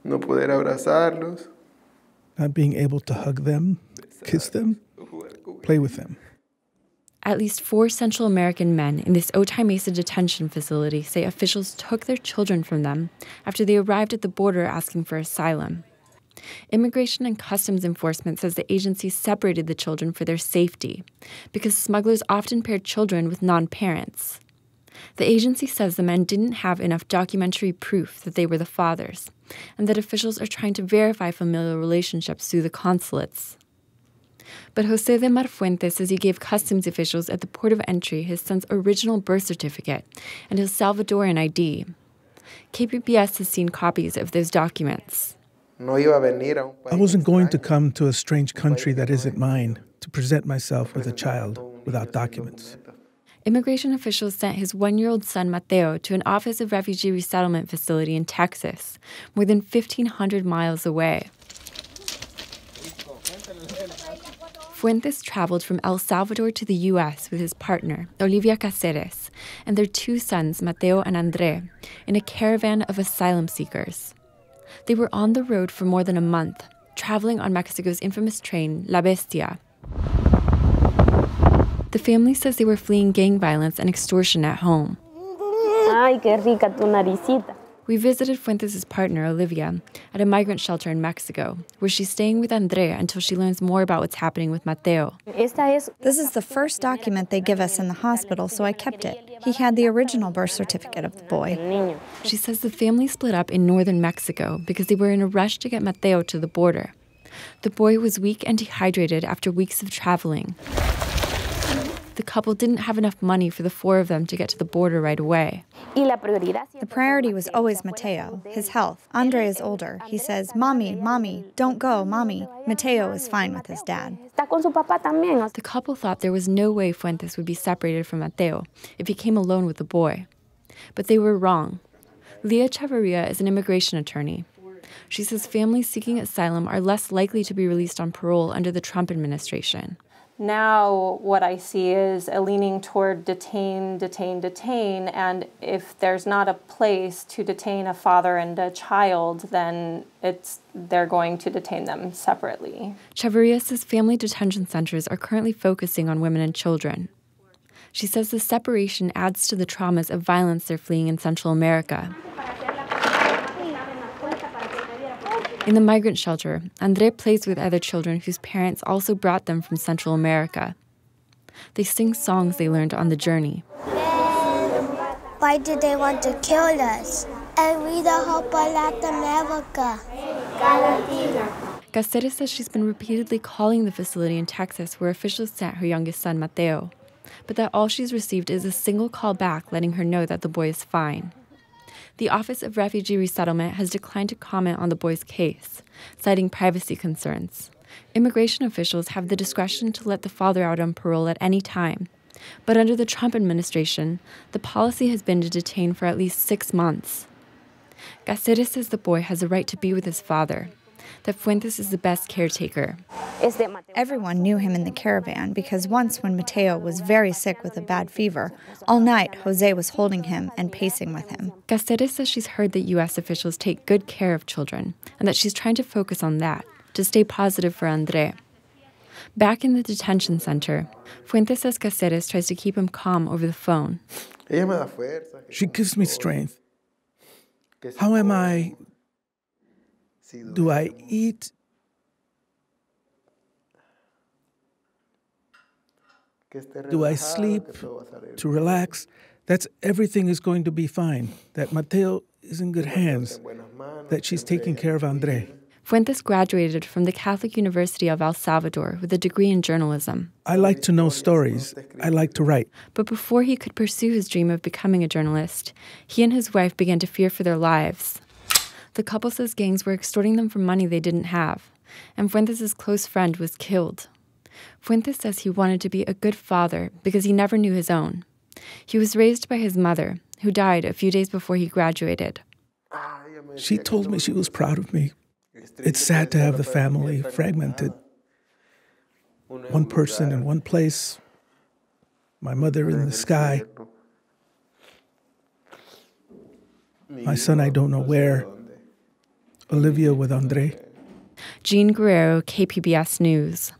no poder abrazarlos, not being able to hug them, kiss them, play with them. At least 4 Central American men in this Otay Mesa detention facility say officials took their children from them after they arrived at the border asking for asylum. Immigration and Customs Enforcement says the agency separated the children for their safety because smugglers often paired children with non-parents. The agency says the men didn't have enough documentary proof that they were the fathers, and that officials are trying to verify familial relationships through the consulates. But Jose Demar Fuentes says he gave customs officials at the port of entry his son's original birth certificate and his Salvadoran ID. KPBS has seen copies of those documents. I wasn't going to come to a strange country that isn't mine to present myself with a child without documents. Immigration officials sent his 1-year-old son Mateo to an Office of Refugee Resettlement facility in Texas, more than 1,500 miles away. Fuentes traveled from El Salvador to the U.S. with his partner, Olivia Cáceres, and their 2 sons, Mateo and André, in a caravan of asylum seekers. They were on the road for more than a month, traveling on Mexico's infamous train, La Bestia. The family says they were fleeing gang violence and extortion at home. Ay, qué rica tu naricita. We visited Fuentes' partner, Olivia, at a migrant shelter in Mexico, where she's staying with André until she learns more about what's happening with Mateo. This is the first document they give us in the hospital, so I kept it. He had the original birth certificate of the boy. She says the family split up in northern Mexico because they were in a rush to get Mateo to the border. The boy was weak and dehydrated after weeks of traveling. The couple didn't have enough money for the 4 of them to get to the border right away. The priority was always Mateo, his health. Andre is older. He says, "Mommy, Mommy, don't go, Mommy." Mateo is fine with his dad. The couple thought there was no way Fuentes would be separated from Mateo if he came alone with the boy. But they were wrong. Leah Chavarria is an immigration attorney. She says families seeking asylum are less likely to be released on parole under the Trump administration. Now what I see is a leaning toward detain, detain, detain, and if there's not a place to detain a father and a child, then they're going to detain them separately. Chavarria says family detention centers are currently focusing on women and children. She says the separation adds to the traumas of violence they're fleeing in Central America. In the migrant shelter, André plays with other children whose parents also brought them from Central America. They sing songs they learned on the journey. Why did they want to kill us? And we don't hope Latin America. Cáceres says she's been repeatedly calling the facility in Texas where officials sent her youngest son, Mateo, but that all she's received is a single call back letting her know that the boy is fine. The Office of Refugee Resettlement has declined to comment on the boy's case, citing privacy concerns. Immigration officials have the discretion to let the father out on parole at any time. But under the Trump administration, the policy has been to detain for at least 6 months. Cáceres says the boy has a right to be with his father, that Fuentes is the best caretaker. Everyone knew him in the caravan because once when Mateo was very sick with a bad fever, all night Jose was holding him and pacing with him. Cáceres says she's heard that U.S. officials take good care of children and that she's trying to focus on that, to stay positive for André. Back in the detention center, Fuentes says Cáceres tries to keep him calm over the phone. She gives me strength. How am I? Do I eat? Do I sleep? To relax? That's everything is going to be fine. That Mateo is in good hands. That she's taking care of André. Fuentes graduated from the Catholic University of El Salvador with a degree in journalism. I like to know stories. I like to write. But before he could pursue his dream of becoming a journalist, he and his wife began to fear for their lives. The couple says gangs were extorting them for money they didn't have, and Fuentes' close friend was killed. Fuentes says he wanted to be a good father because he never knew his own. He was raised by his mother, who died a few days before he graduated. She told me she was proud of me. It's sad to have the family fragmented. One person in one place, my mother in the sky. My son I don't know where. Olivia with Andre. Jean Guerrero, KPBS News.